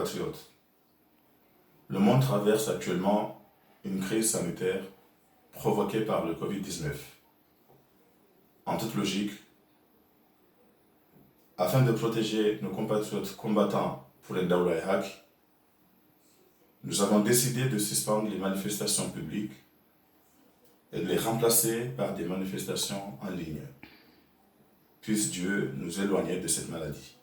compatriotes, le monde traverse actuellement une crise sanitaire provoquée par le Covid-19. En toute logique, afin de protéger nos compatriotes combattants pour les Daoula et Hak, nous avons décidé de suspendre les manifestations publiques et de les remplacer par des manifestations en ligne. Puisse Dieu nous éloigner de cette maladie.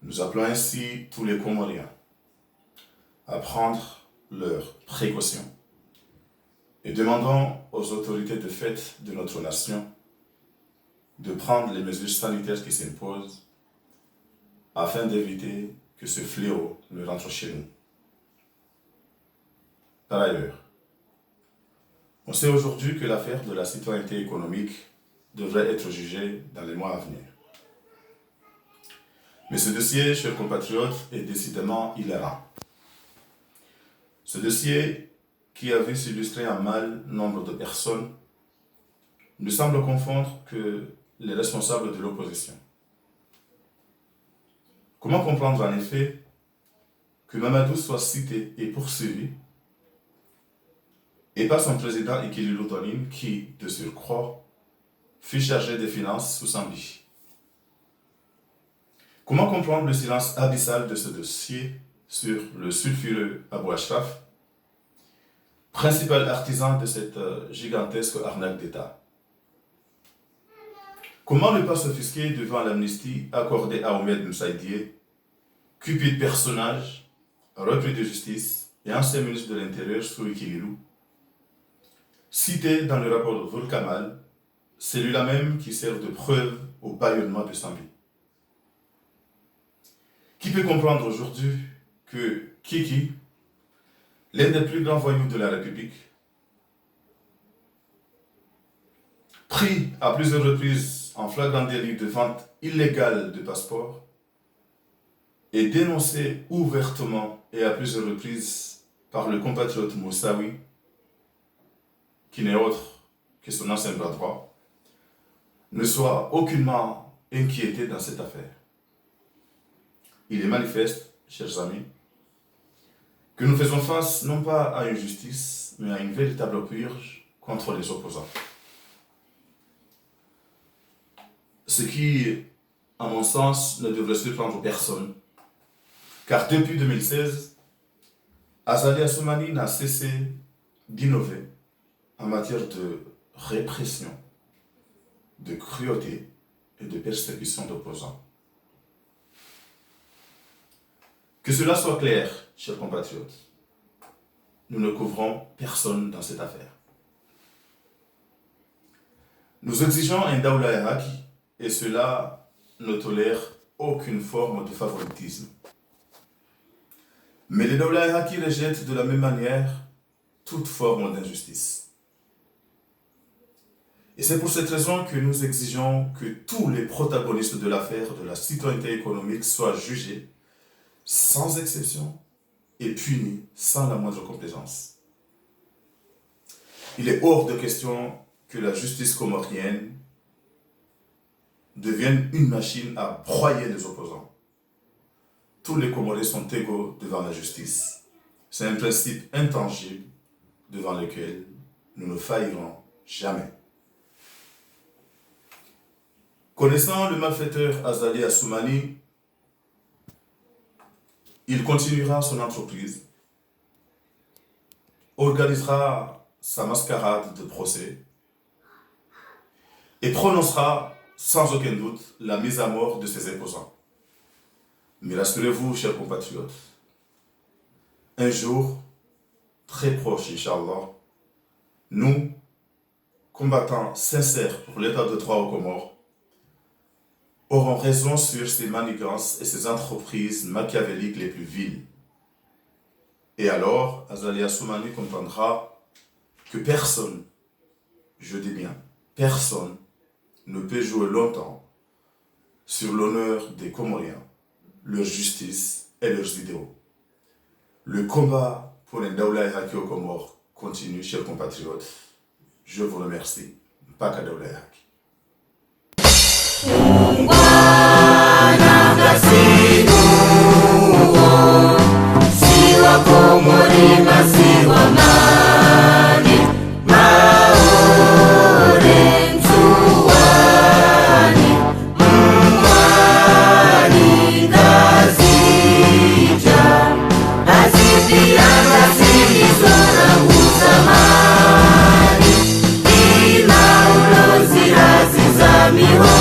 Nous appelons ainsi tous les Comoriens à prendre leurs précautions et demandons aux autorités de fait de notre nation de prendre les mesures sanitaires qui s'imposent afin d'éviter que ce fléau ne rentre chez nous. Par ailleurs, on sait aujourd'hui que l'affaire de la citoyenneté économique devrait être jugée dans les mois à venir. Mais ce dossier, chers compatriotes, est décidément hilarant. Ce dossier, qui a vu s'illustrer un mal nombre de personnes, ne semble confondre que les responsables de l'opposition. Comment comprendre en effet que Mamadou soit cité et poursuivi et pas son président Ikililou Tonine qui, de surcroît, fut chargé des finances sous Sambi? Comment comprendre le silence abyssal de ce dossier sur le sulfureux Abou Ashraf, principal artisan de cette gigantesque arnaque d'État? Comment ne pas s'offusquer devant l'amnistie accordée à Ahmed Moussaïdié, cupide personnage, repris de justice et ancien ministre de l'Intérieur sous Ikililou, cité dans le rapport de Volkamal, celui-là même qui sert de preuve au bâillonnement de Sambi? Qui peut comprendre aujourd'hui que Kiki, l'un des plus grands voyous de la République, pris à plusieurs reprises en flagrant délit de vente illégale de passeports, et dénoncé ouvertement et à plusieurs reprises par le compatriote Moussaoui, qui n'est autre que son ancien bras droit, ne soit aucunement inquiété dans cette affaire. Il est manifeste, chers amis, que nous faisons face non pas à une justice, mais à une véritable purge contre les opposants. Ce qui, à mon sens, ne devrait surprendre personne, car depuis 2016, Azali Assoumani n'a cessé d'innover en matière de répression, de cruauté et de persécution d'opposants. Que cela soit clair, chers compatriotes, nous ne couvrons personne dans cette affaire. Nous exigeons un Daoula Iraki et cela ne tolère aucune forme de favoritisme. Mais les Daoula Iraki rejettent de la même manière toute forme d'injustice. Et c'est pour cette raison que nous exigeons que tous les protagonistes de l'affaire de la citoyenneté économique soient jugés sans exception et punis sans la moindre complaisance. Il est hors de question que la justice comorienne devienne une machine à broyer les opposants. Tous les Comoriens sont égaux devant la justice. C'est un principe intangible devant lequel nous ne faillirons jamais. Connaissant le malfaiteur Azali Assoumani, il continuera son entreprise, organisera sa mascarade de procès et prononcera sans aucun doute la mise à mort de ses opposants. Mais rassurez-vous, chers compatriotes, un jour, très proche, Inch'Allah, nous, combattants sincères pour l'état de droit aux Comores, auront raison sur ces manigances et ces entreprises machiavéliques les plus viles. Et alors, Azali Assoumani comprendra que personne, je dis bien, personne ne peut jouer longtemps sur l'honneur des Comoriens, leur justice et leurs idéaux. Le combat pour un Daoula Iraki aux Comores continue, chers compatriotes. Je vous remercie. Mpaka Daoula Iraki. Wana Kasino Komori masiwamani maore ntuwani mwani ngazija azipiranga zilizora uzamani ila ulozi azizamiho.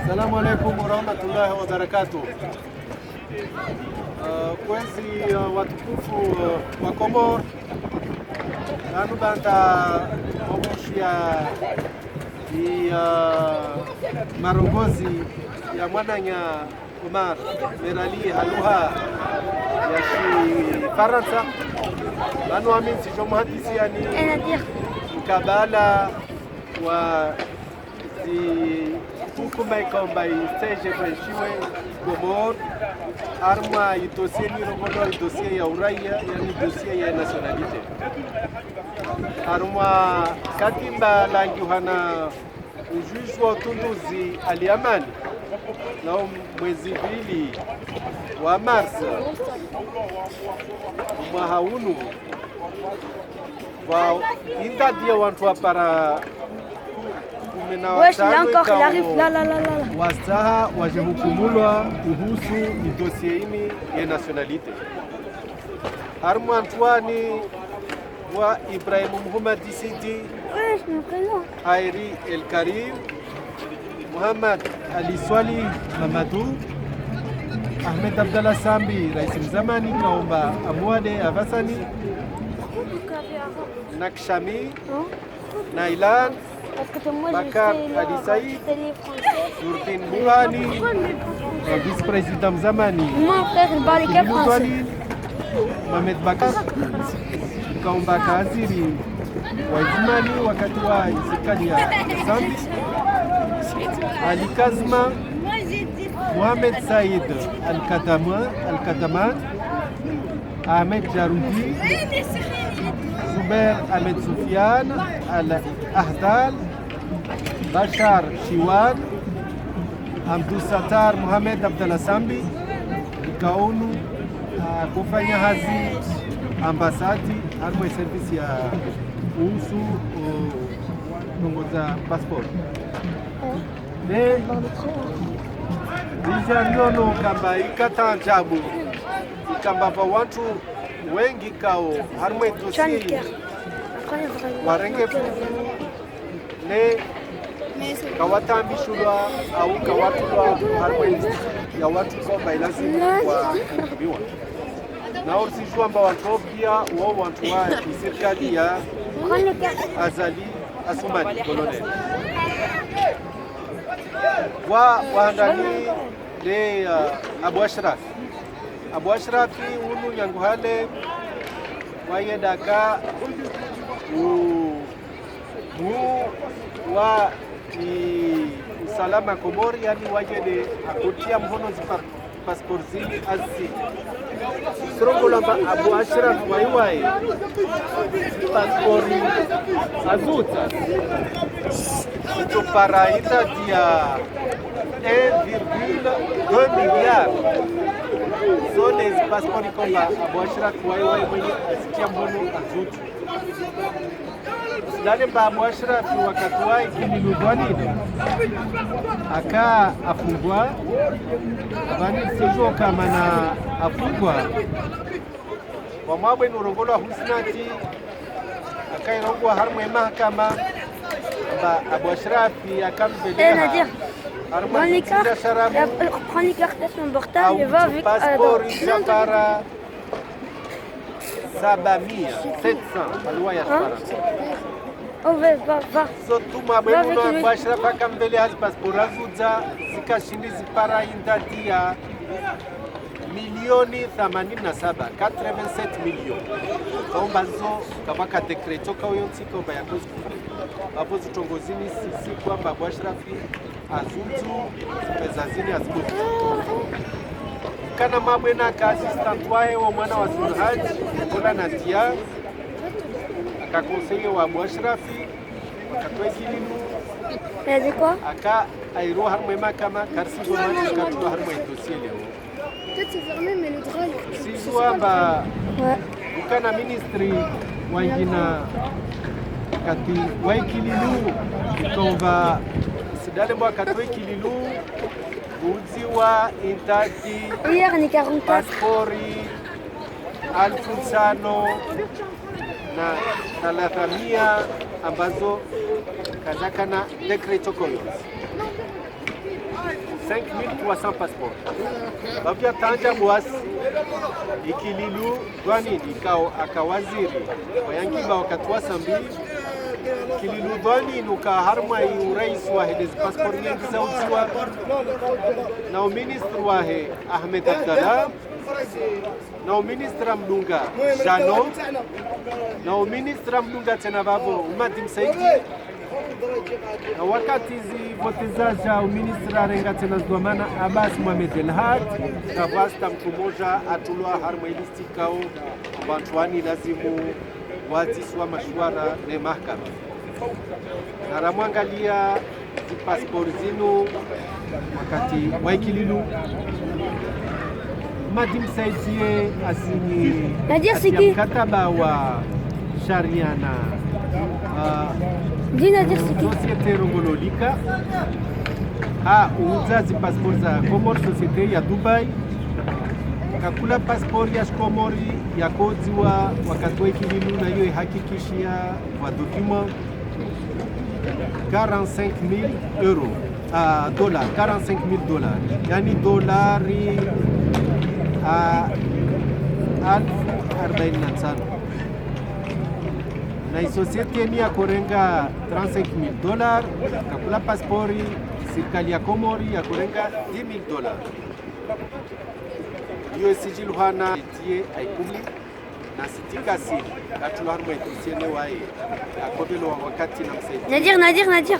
Assalamu alaikum warahmatullahi wabarakatuh. Kwezi watukufu wa Komoro nanu banta omushia marongozi ya mwananya Omar Merali haluha ya shi Faransa nanu aminsi jo muhadisi yani mkabala wa hukuma ikomba iseje kwenchiwe Komoro arma idosie nirongolo idosie ya uraia yani dosie ya nationalite arma katimba langi hana ujuzi wa utunduzi aliamani nao mwezi mbili wa Mars mwaha unu wa indadi ya wantu wapara Wesh, là encore, il arrive, là. wasaha wajehukumulwa kuhusu dosie ini ya nationalite harmu Antoine wa Ibrahim Muhammad Sidi Hairi El Karim Muhammad Ali Swali Mamadou Ahmed Abdallah Sambi rais mzamani kaomba amwade avasani Nakshami Nailan Bakar Ali Saïd, Nurdin Mourani, vice-président Zamani, Mohamed Bakar, Kaumba Kaziri, Wajimani wakati wa serikali ya Zambi, Ali Kazma, Mohamed Saïd Al-Kadaman, Ahmed Jaroudi, Zubair Ahmed Soufiane Al-Ahdal, Bashar Shiwan, Abdul Sattar Mohamed Abdallah Sambi ikaunu kufanya hazi ambasadi harmwe service ya uhusu nongoza passport njono kamba ikata njabu ikamba pa watu wengi kao harmwe dosie warenge ne kawatambishulwa au kawatulwa harmwe ya watu kwamba lazima kuhukumiwa na usijua amba watu pia wao watu wa serikali ya Azali Asumani Colonel wa wahandani le Abu Ashraf unu nyanguhale wayedaka wa usalama Komori yani wajede akutia mhono zipa passport zili azi strongo lamba Abu Ashraf waiwai passport azuta ito para ita dia 1,2 milliard so les passport komba Abu Ashraf waiwai mwenye asikia mhono azuta Dale mba Abu Ashraf wakati wa ikimiludwanine aka afungwa bani sejo kama na afungwa wamabwe nurongolwa husnati akairongwa harmwe mahakama mba Abu Ashraf akambeleha Prends les cartes de son portable et va avec passeport para 700 alwa ya Faransa. Oh, va. So tuma bwemuno Abu Ashraf akambele hazi pasiporo azuza zikashindi zipara indati ya milioni 87 87 milioni kaomba zo kabaka dekreto kauyo nsiko ba yakozi hapo zitongozini sisi kwamba Abu Ashraf azuzu pesa zini azikuti kana mabwena ka assistant wae wa mwana wa Sulhaj kola na tia akakonseye wa Abu Ashraf akatwekilinu quoi aka airoha harmwe makama karsigo mali katwa harmwe dossier leo tête c'est fermé, mais le drap il est Sizuamba Ouais. ukana ministry wangina kati waikililu ikomba sidale mwa katwe kililu uziwa intati Hier on est 44. paspori 1500 na 300 ambazo kazakana decret chokolos 5300 passport babya tanja mwasi ikililu dwani ikao akawaziri wayangiba wakatwa sambi kililu dwani nuka harma urais wa hdes passport nyingi za uziwa na ministru wahe Ahmed Abdallah na ministra mdunga Jano na ministra mdunga tena babo Umadim Saidi na wakati zivotezaja uministra renga tena zdwamana Abbas Mohamed El-Had kavasta mtu moja atulwa harma ilistikao wantwani lazimu watiswa mashwara ne mahkama na ramwangalia zipaspori zinu wakati waikililu Madim Saidie asini Nadir c'est qui? mkataba wa sharia na Dis Nadir c'est qui? societe rongololika uuzazi passport za Komori, societe ya Dubai kakula passport ya Komori ya kodziwa wakati wa ikililu na hiyo ihakikishia wa document 45,000 euros dollars, 45,000 dollars, yani dolari 45 na societe ni ya korenga 35,000 dollars kakula passpori serikali ya Komori ya korenga 10,000 dollars. Hiyo sijil hana tie aikumi na sitika si katula harmo etusiene wae akobelo wakati na msaidi Nadir.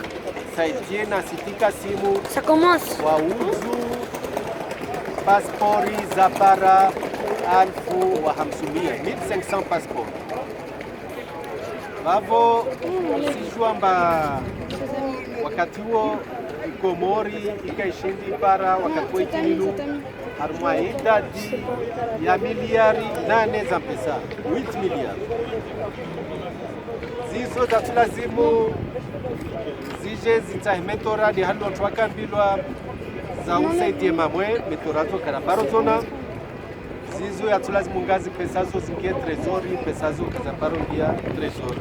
saidie na sitika simu Ça commence. wauzu paspori za para 1500 passport bavo sijuamba wakati huo Komori ikaishindi para wakati wa ikililu harma idadi ya miliari 8 za pesa 8 miliari zizo zatulazimu zije zitahimetora di hano twakambilwa za usaidie mamwe metorazo karabaro zona zizo yatulazimu ngazi pesazo zingie trezori pesazo kazabaro ngia trezori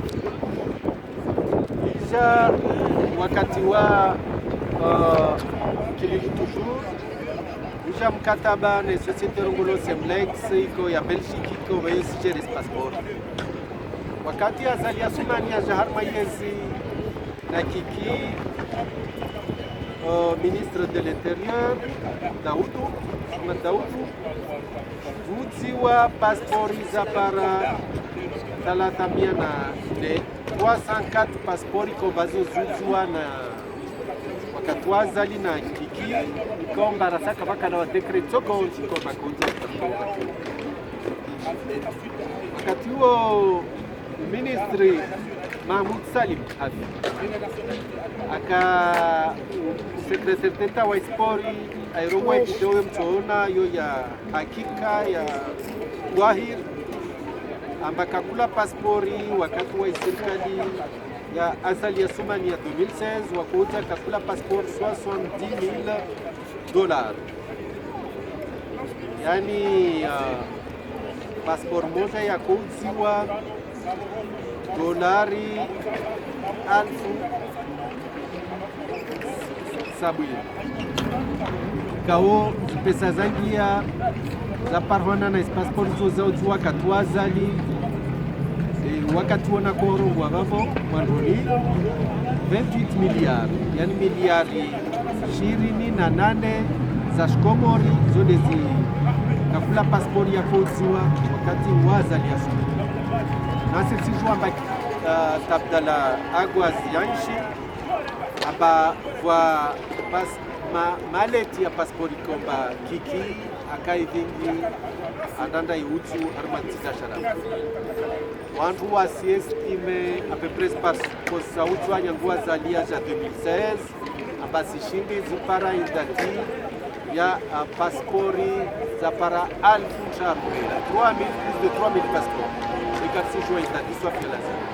isha wakati wa kililu toujours isha mkataba na societe rongolo Semlex iko ya Belgique iko bayo sijeres passport wakati azali ya sumani ya jahar mayezi na kiki ministre de l'Intérieur Ahmed Daoudou vudziwa passport za para 300 na 304 passport ko bazo zudziwa na wakati wazali na kiki ikomba rasaka baka na decret soko ikomba konza wakati huo ministri Mahmoud Salim aka secretary tenta wa spori airongwa kidogo mtoona yo ya hakika ya wahir ambaka kula passpori wakati wa serikali ya azali ya Sumani ya 2016 wakuuza kakula passport 70,000 dollars, yani passport moja ya kuuziwa dolari 70,000 kao pesa zangia za parwana na passport zo zauziwa wakati wazali wakati wana korongwa vavo mwandoni 28 miliari, yani miliari 28 za Komori zodezi kakula passport ya kuuziwa wakati wazali ya Sumani na sisi juamba tabdala agwaz yanshi aba kwa pas maleti ya passport komba kiki akaivingi andanda iutu armatiza shara wantu wasiestime à peu près par sautu anyangua zalia ja 2016 aba sishindi zipara indati ya paspori za para 1000 charme 3000 plus de 3000 passport ikatisijwa itadiswa filazima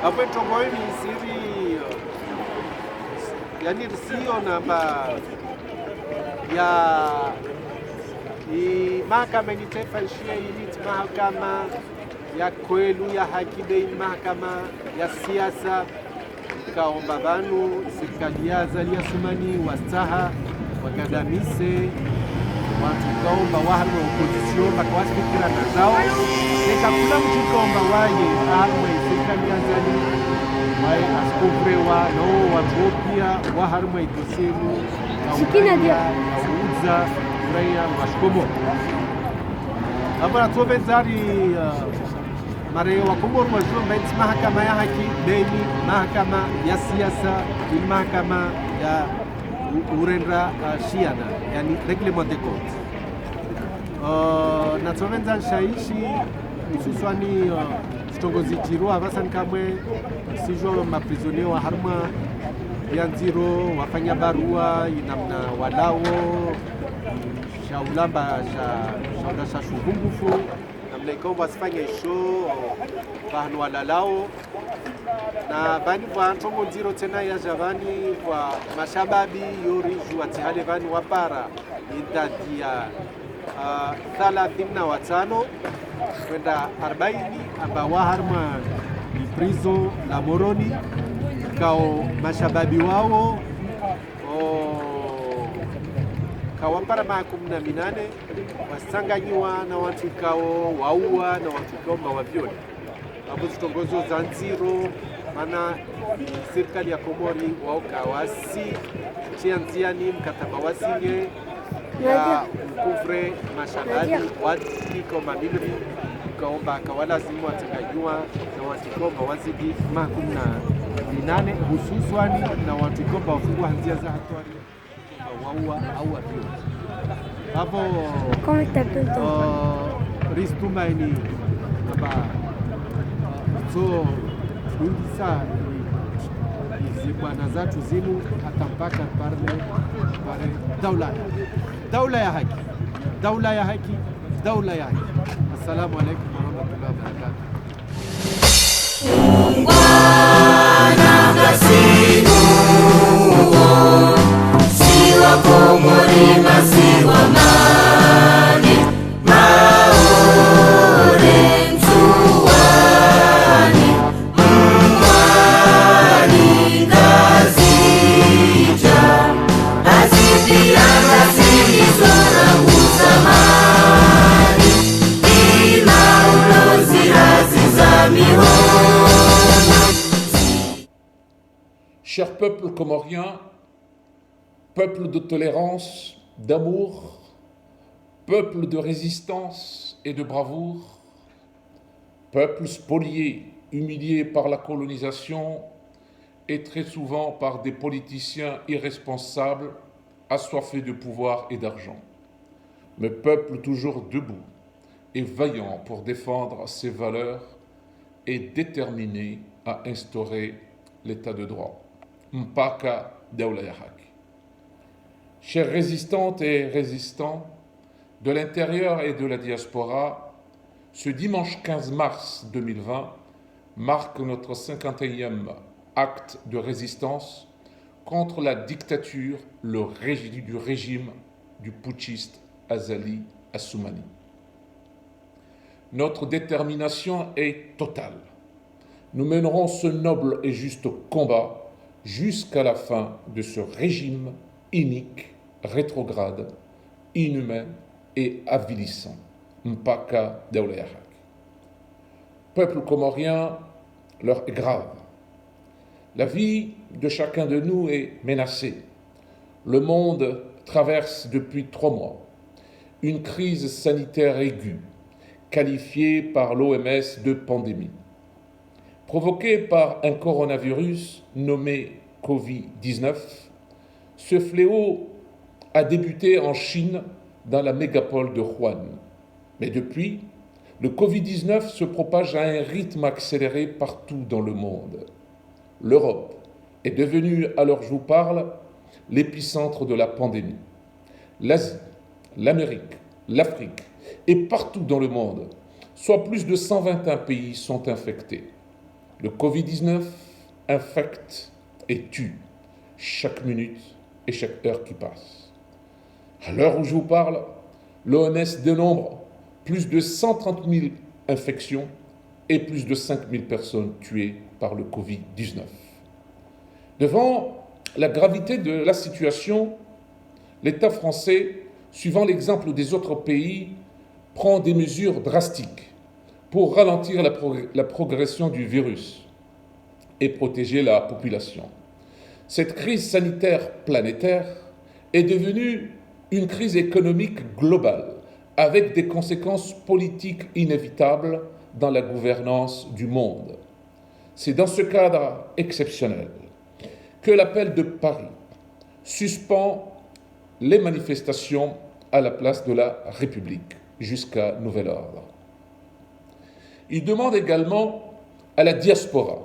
hapo tongoeni siri yani sio namba ya mahakama ni taifa ishia ili mahakama ya kwelu ya haki bei mahakama ya siasa kaomba vanu serikali ya Azali Assoumani wastaha wakadamise watu kaomba wahali wa opposition bakawasikira na zao nekakula mtu kaomba waye aharumwe serikali ya Azali waye asikuvrewa nao watu pia waharumwe itosenu kauza uraia mashkomo abara tobezari mare wa Komoro wajua mbele mahakama ya haki beni mahakama ya siasa ni mahakama ya urenda shiana yani reglement de compte na tovenza shaishi hususani kitongozi Jiro abasani kamwe sijua maprisonnier wa harma ya nziro wafanya barua inamna walao shaulamba sha shugungufu namna wasifanye show bahanu walalao na bani kwa ntongo nziro tena ya javani kwa mashababi yori juati hale bani wapara idadi ya 35 kwenda 40 amba waharma ni prison la Moroni kao mashababi wao kawapara 18 wasanganyiwa na watu kao waua na watu kao mawavyoni hapo zitongozo za nziro maana serikali ya Komori wao kawasi chianziani mkataba wasinge ya ukuvre mashababi wati kama milri kaomba kawalazimu watanganywa na watu kao mawazidi 18 hususwani na watu kao wafungwa hanzia za hatari waua au wapio hapo ristumaini kama so kuingiza hizi bwana zatu zinu hata mpaka pale daula ya haki daula ya haki. Assalamu alaikum warahmatullahi wabarakatuh. Komori masiwa mani maore nzuwani mwani gazija azipianga zilizora uzamani ina ulozi azizamiho. Cher peuple comorien, peuple de tolérance, d'amour, peuple de résistance et de bravoure, peuple spolié, humilié par la colonisation et très souvent par des politiciens irresponsables, assoiffés de pouvoir et d'argent, mais peuple toujours debout et vaillant pour défendre ses valeurs et déterminé à instaurer l'état de droit. Mpaka Daula ya Haki. Chères résistantes et résistants, de l'intérieur et de la diaspora, ce dimanche 15 mars 2020 marque notre 51e acte de résistance contre la dictature du régime du putschiste Azali Assoumani. Notre détermination est totale. Nous mènerons ce noble et juste combat jusqu'à la fin de ce régime inique, rétrograde, inhumain et avilissant. Mpaka Daula ya Haki. Peuple comorien, l'heure est grave. La vie de chacun de nous est menacée. Le monde traverse depuis 3 mois une crise sanitaire aiguë, qualifiée par l'OMS de pandémie. Provoquée par un coronavirus nommé Covid-19, ce fléau a débuté en Chine, dans la mégapole de Wuhan. Mais depuis, le Covid-19 se propage à un rythme accéléré partout dans le monde. L'Europe est devenue, à l'heure où je vous parle, l'épicentre de la pandémie. l'Asie, l'Amérique, l'Afrique et partout dans le monde, soit plus de 121 pays sont infectés. Le Covid-19 infecte et tue chaque minute et chaque heure qui passe. À l'heure où je vous parle, l'OMS dénombre plus de 130 000 infections et plus de 5 000 personnes tuées par le Covid-19. Devant la gravité de la situation, l'État français, suivant l'exemple des autres pays, prend des mesures drastiques pour ralentir la progression du virus et protéger la population. Cette crise sanitaire planétaire est devenue une crise économique globale avec des conséquences politiques inévitables dans la gouvernance du monde. C'est dans ce cadre exceptionnel que l'appel de Paris suspend les manifestations à la place de la République jusqu'à nouvel ordre. Il demande également à la diaspora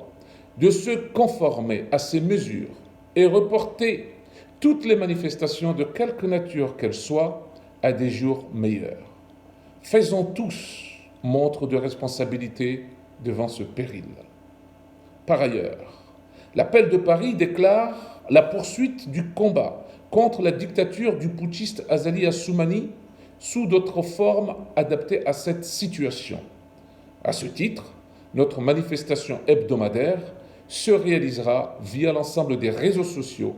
de se conformer à ces mesures et reporter toutes les manifestations de quelque nature qu'elles soient à des jours meilleurs. Faisons tous montre de responsabilité devant ce péril. Par ailleurs, l'appel de Paris déclare la poursuite du combat contre la dictature du putschiste Azali Assoumani sous d'autres formes adaptées à cette situation. À ce titre, notre manifestation hebdomadaire se réalisera via l'ensemble des réseaux sociaux,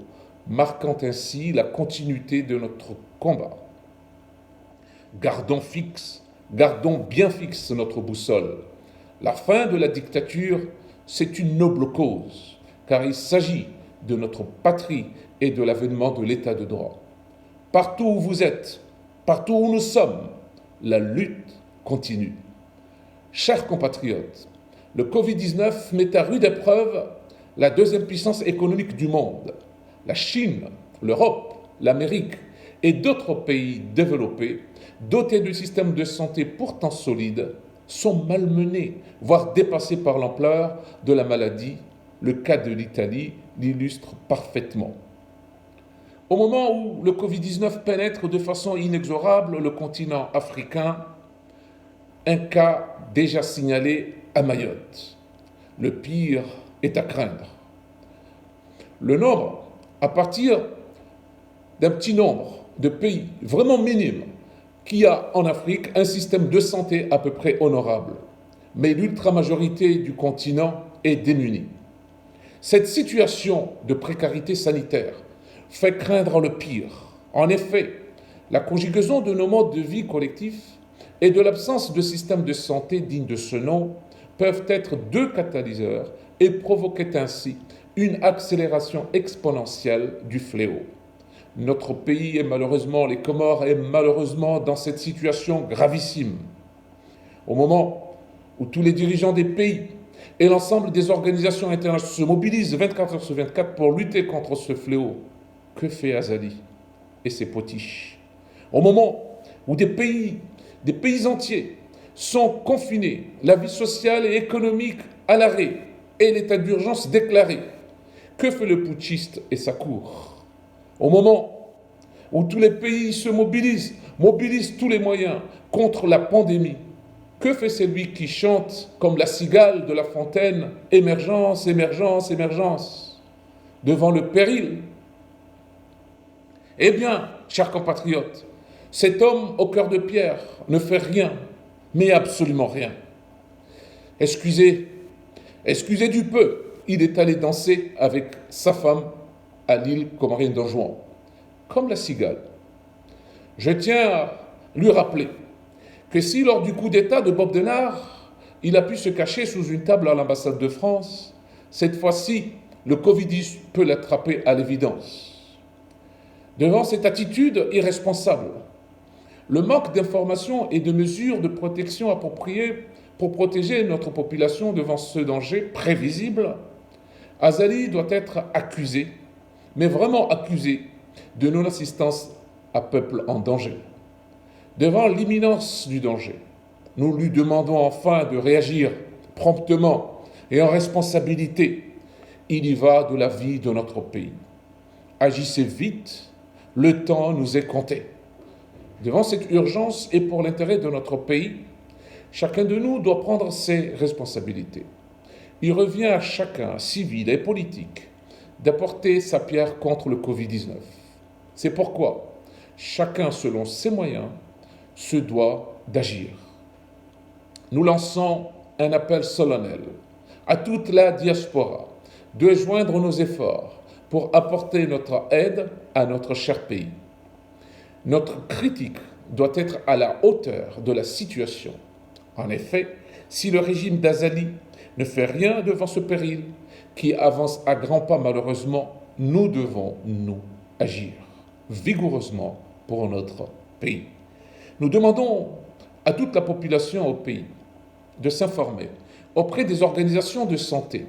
marquant ainsi la continuité de notre combat. Gardons bien fixe notre boussole. La fin de la dictature, c'est une noble cause, car il s'agit de notre patrie et de l'avènement de l'état de droit. Partout où vous êtes, partout où nous sommes, la lutte continue. Chers compatriotes, le Covid-19 met à rude épreuve la deuxième puissance économique du monde. La Chine, l'Europe, l'Amérique et d'autres pays développés, dotés de systèmes de santé pourtant solides, sont malmenés, voire dépassés par l'ampleur de la maladie. Le cas de l'Italie l'illustre parfaitement. Au moment où le Covid-19 pénètre de façon inexorable le continent africain, un cas déjà signalé à Mayotte. Le pire est à craindre. Le nombre, à partir d'un petit nombre de pays vraiment minimes, qui a en Afrique un système de santé à peu près honorable, mais l'ultra-majorité du continent est démunie. Cette situation de précarité sanitaire fait craindre le pire. En effet, la conjugaison de nos modes de vie collectifs et de l'absence de système de santé digne de ce nom peuvent être deux catalyseurs et provoquer ainsi une accélération exponentielle du fléau. Notre pays est malheureusement, les Comores, est malheureusement dans cette situation gravissime. Au moment où tous les dirigeants des pays et l'ensemble des organisations internationales se mobilisent 24 heures sur 24 pour lutter contre ce fléau, que fait Azali et ses potiches? Au moment où des pays entiers sont confinés, la vie sociale et économique à l'arrêt et l'état d'urgence déclaré, que fait le putschiste et sa cour? Au moment où tous les pays se mobilisent tous les moyens contre la pandémie, que fait celui qui chante comme la cigale de La Fontaine « Émergence, émergence, émergence » devant le péril? Eh bien, chers compatriotes, cet homme au cœur de pierre ne fait rien, mais absolument rien. Excusez du peu, il est allé danser avec sa femme à l'île comorienne d'Anjouan, comme la cigale. Je tiens à lui rappeler que si lors du coup d'État de Bob Denard, il a pu se cacher sous une table à l'ambassade de France, cette fois-ci, le Covid peut l'attraper à l'évidence. Devant cette attitude irresponsable, le manque d'informations et de mesures de protection appropriées pour protéger notre population devant ce danger prévisible, Azali doit être accusé, mais vraiment accusé, de non-assistance à peuple en danger. Devant l'imminence du danger, nous lui demandons enfin de réagir promptement et en responsabilité. Il y va de la vie de notre pays. Agissez vite, le temps nous est compté. Devant cette urgence et pour l'intérêt de notre pays, chacun de nous doit prendre ses responsabilités. Il revient à chacun, civil et politique, d'apporter sa pierre contre le Covid-19. C'est pourquoi chacun, selon ses moyens, se doit d'agir. Nous lançons un appel solennel à toute la diaspora de joindre nos efforts pour apporter notre aide à notre cher pays. Notre critique doit être à la hauteur de la situation. En effet, si le régime d'Azali ne fait rien devant ce péril qui avance à grands pas malheureusement, nous devons, nous, agir vigoureusement pour notre pays. Nous demandons à toute la population au pays de s'informer auprès des organisations de santé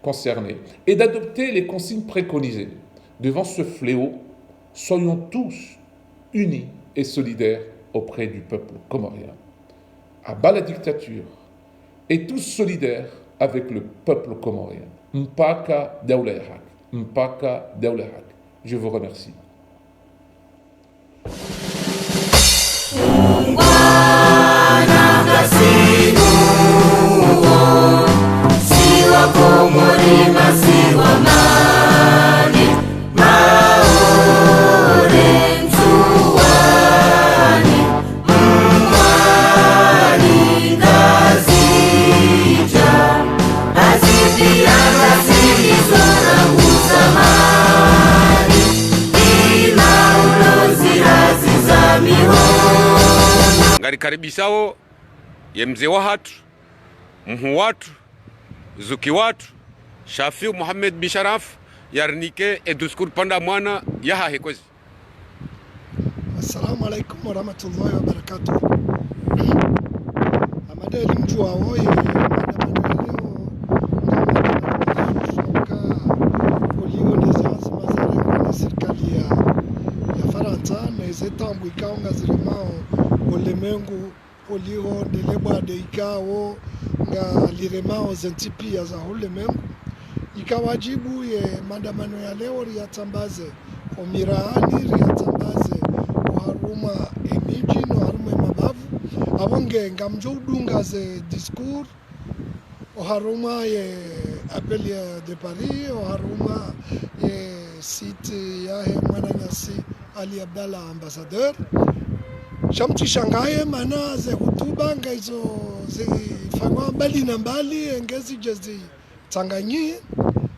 concernées et d'adopter les consignes préconisées. Devant ce fléau, soyons tous unis et solidaires auprès du peuple comorien. À bas la dictature et tous solidaires avec le peuple comorien. Mpaka Daoula Hak. Mpaka Daoula Hak. Je vous remercie. Siwa Komori masiwa mani maore msuwani mwani ngazija azipia ngazizora usamani ina ulozi azizamiho ngarikaribisao ye mzee wa hatu mhu watu zuki watu Shafiu Muhammad Bisharaf yarnike eduskur panda mwana yaha hekozi. Assalamu alaikum warahmatullahi wabarakatuh. Amadeli mtu wa oye serikali ya Faransa na zetambu ikaonga zirimao ulemengu polio delebwa de ikao nga liremao zentipia za ulemengu ikawajibu ye maandamano ya leo riyatambaze omiraani riyatambaze oharuma emiji no haruma mabavu abonge ngamjo udungaze discours oharuma ye appel de Paris oharuma ye site ya mwananyasi Ali Abdallah ambassadeur shamti shangaye mana ze hutuba ngaizo zifanywa mbali na mbali engezi jezi Tanganyi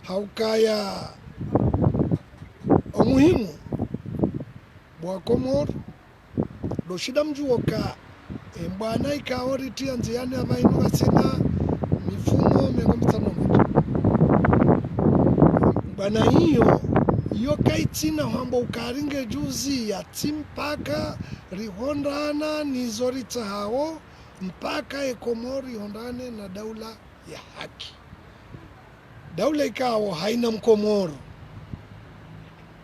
haukaya umuhimu bwa Komor doshida mjuoka mbwana ikaoriti anziane abainu asina mifumo mengomitano bwana hiyo kaitina hambo ukaringe juzi ya timpaka rihondana nizorita hao mpaka Komori hondane na daula ya haki. Daula ikao haina mkomoro,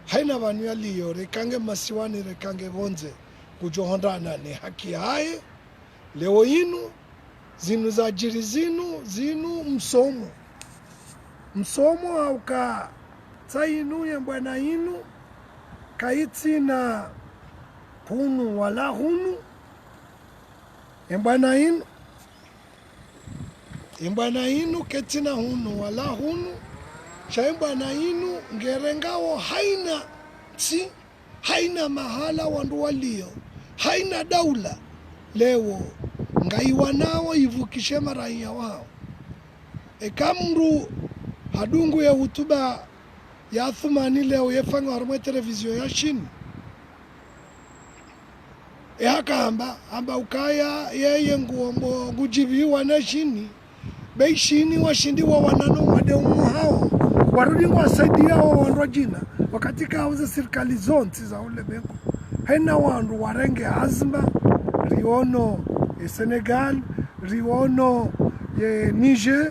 haina wanu liyo, rekange masiwani rekange vonze, kujohondana ni haki hae, leo inu, zinu za jiri zinu msomo. Msomo hauka tainu ya mbwana inu, kaiti na hunu wala hunu, Mbwana inu ketina hunu wala hunu mbwana inu ngerengao haina mahala wandu walio haina daula leo ngaiwa nao ivukishe maraia wao ekamru hadungu ya hutuba ya Athumani leo yefanga harumwe televizio ya shini haka amba ukaya yeye nguombo ngujibiwa na shini beishini washindiwa wanano wadeumu hao warudi wasaidia hao wandu jina wakati kauze serikali zonti za ule bengo haina wandu warenge azma riono Senegal riono Niger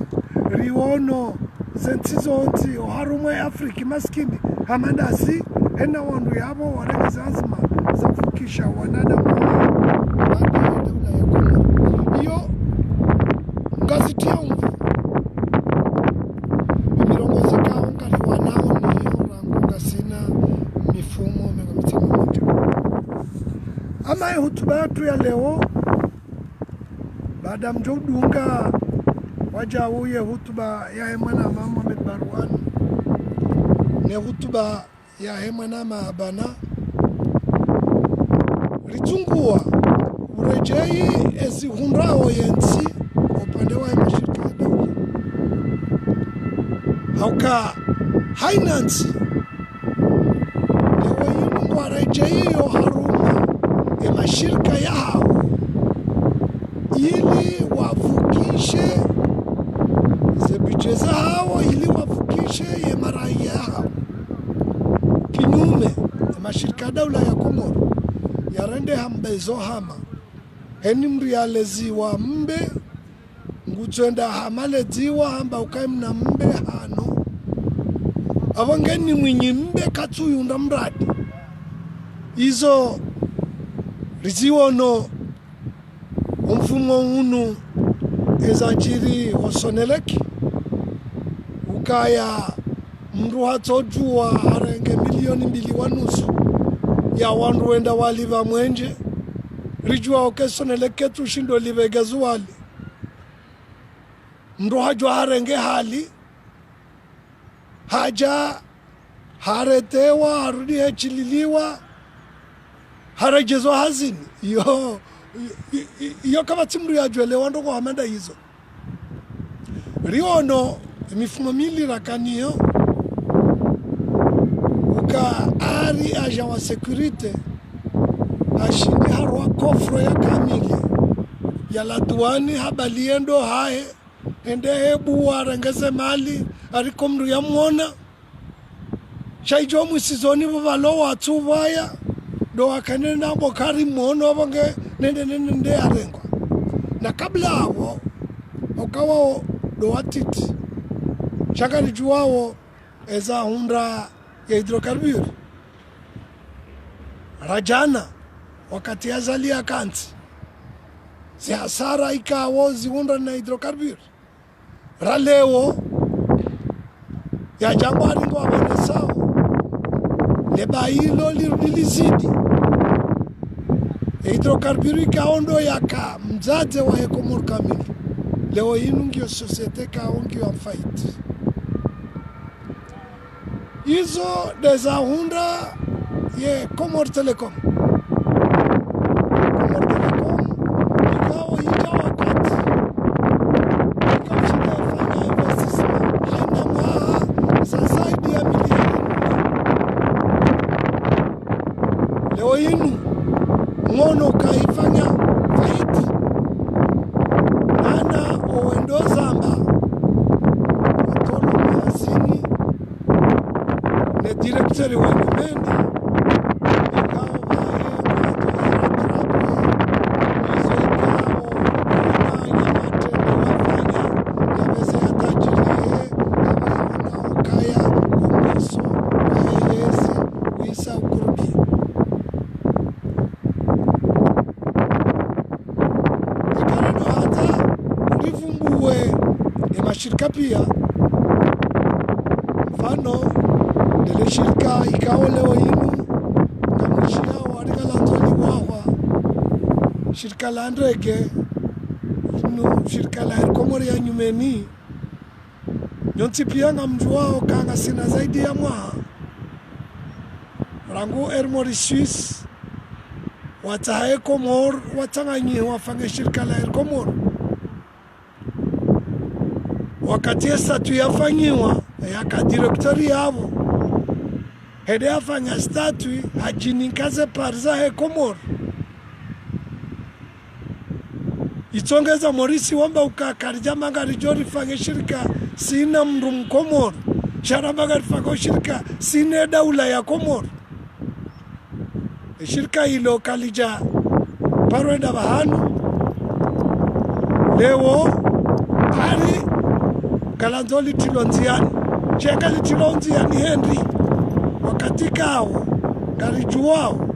riono zenti zonti oharumwe Afrika maskini hamadasi haina wandu yabo warenge azma za kufukisha wanadamu iyo ngaziti yangu mirongozi kao ngari wanao ni rangu ngasina mifumo mengomitano moja ama sasa hotuba yetu ya leo baada mjodunga waja uye hotuba ya Hemana Mohamed Barwan ne hotuba ya Hemana Mabana ritungua urejei ezihundrao yensi upande wa mashirika ya daula hauka hainansi lewa yinu warejei yo haruma ya mashirika yao ili wavukishe zebicheza hao ili wavukishe ye maraia hao kinyume ya mashirika ya daula ya Komoro yarende hambezo hama heni mrialezi wa mbe ngutswenda hamale ziwa hamba ukaimna mbe hano awangeni mwinyi mbe katsuyunda mradi izo riziwono umfumo unu ezanjiri osoneleki ukaya mndu hatojua harenge milioni 2.5 ya wandu wenda waliva mwenje rijua okesoneleke tushindo livegezuwali mndu hajua harenge hali haja haretewa harudi hechililiwa harejezwa hazini iyo kama timru ya juele wando kwa hamenda hizo riono mifumo mili rakaniyo uka ari aja wa sekurite ashindi harwa kofro ya kamili ya laduani habaliendo hae ende hebu warengeze mali arikomru ya mwona shaijo musizoni vavalo watu vaya do wakane na bokari mwono wange nende arengwa na kabla hawo ukawa do watiti shakari juwao eza hundra ya hidrokarburi rajana wakati azalia kanti si hasara ikawo ziundra na hidrokarburi ralewo ya jangwari ngo wabonesao leba hilo lilizidi hidrokarburi kaondo yaka mzaze wa Komoro kamili leo hinu ngio societe kaongi wa fight hizo deza hunda ye Komoro Telecom ikawa ika wakati ikachida fanya investment haina maa sasa idi ya milioni leo hinu ngono kaifanya fight nana oendo zamba otolo mazini ne director wa Numendi ikao bae izo ikao na yamatendo wafanya yaweze yatajirie yawe kaya umiso waelezi wisa ukurubi mashirika pia mfano dele shirika ikao leo hinu kamushia warika lanzoli wawa shirika la ndege inu shirika la Komoro ya Nyumeni nyonti pia nga mjuwao kanga sina zaidi ya mwaha rangu Air Mauritius watahae Komoro watanganyi wafange shirika la Air Komoro wakati estatu yafanyiwa yaka direktori yavo hede yafanya statui hajinikaze parza he Komoro itongeza Morisi wamba ukakarija magari jori fange shirika sina mndu Mkomoro shara magari fange shirika sina daula ya Komoro shirika hilo kalija parwenda bahanu leo ari kalanzoli tilonziani cheka litilonziani Henry wakati kao karijuwao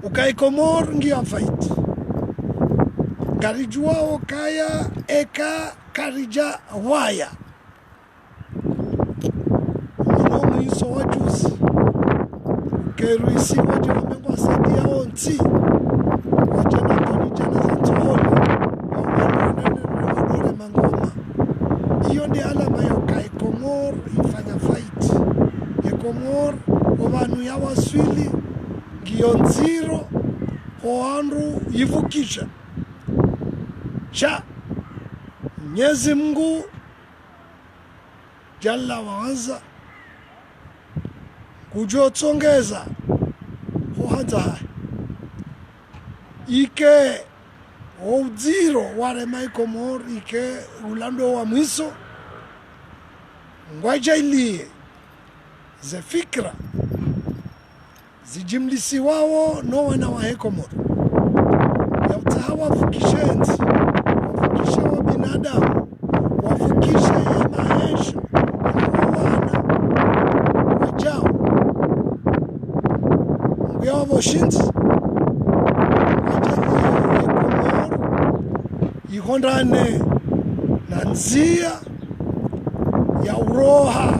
ukai Komoro ngia fight karijuwao kaya eka karija waya mwiso wajuzi keruisi wajo mengo asaidia yonti wajana koni jana za toholi wadore mangoma. Iyo ndi alama yoka Ekomor ifanya fight. Ekomor obanu ya waswili ngionziro oanru yivukisha cha Mwenyezi Mungu Jalla waanza kujotsongeza hohanza ike ouziro ware Ekomor ike ulando wa mwiso ngwajailie ze fikra zijimlisi wao no wana wa Ekomor ya utahawa vukishenzi wavukishe wa binadamu wavukishe ya maisha ya wana wajao nguya wavoshinzi wajalia Ekomor ihondane na nzia ya uroha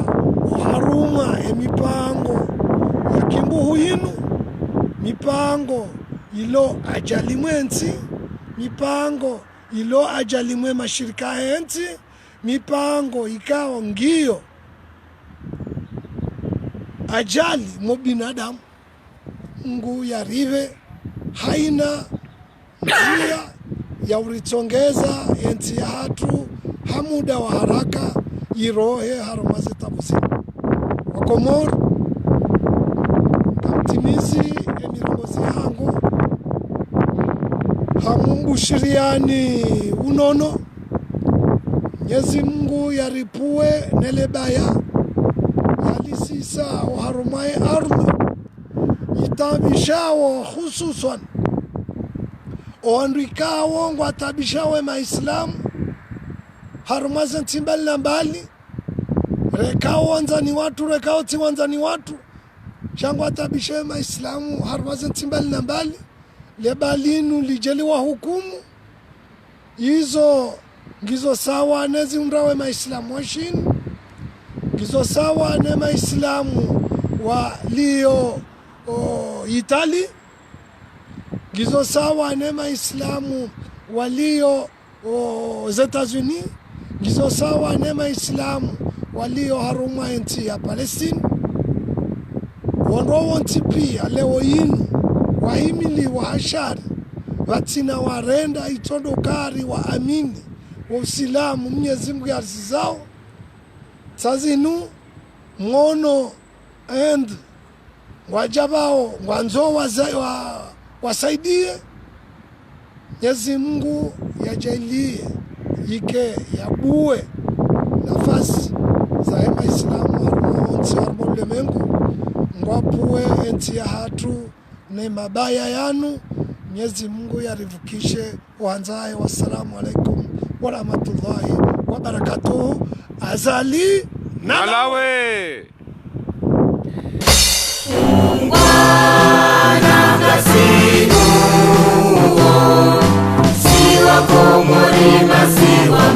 uharuma emipango ya kimbuhu yinu mipango ilo ajalimwe nti mipango ilo ajalimwe mashirika enti mipango ikao ngiyo ajali mo binadamu ngu ya rive haina njia ya uritsongeza enti ya hatu hamuda wa haraka irohe harumaze tabuzi Wakomor kamtimizi emirongozi yangu hamumbushiriani unono Mwenyezi Mungu yaripue nelebaya yalisisa oharumaye ardhi itabishawo hususan oandikawo ngwatabishawe maislamu harumaze ntimbali na mbali rekao wanzani watu rekao ti wanzani watu shangu atabishawe maislamu harumaze ntimbali na mbali lebalinu lijeliwa hukumu hizo ngizo sawa nezi mrawe maislamu washini ngizo sawa ne maislamu wa liyo Itali ngizo sawa ne maislamu wa liyo Etats-Unis ngizo sawa ne maislamu wa liyo haruma enti ya Palestine wonrowo nti pia leo yinu wahimili wa hashari watina warenda itondokari wa amini wa usilamu Mwenyezi Mungu yarisi zao sazinu mwono and wajabao wanzo wasaidie Mwenyezi Mungu yajalie ike yabue nafasi za hema islamu harumonsi harumolemengu ngwapue enti ya hatu ne mabaya yanu Mwenyezi Mungu yarivukishe wanzaye. Wassalamu alaikum wa rahmatullahi wa barakatuh. Azali Nalawe Ungwana kasinu siwa Komori na siwa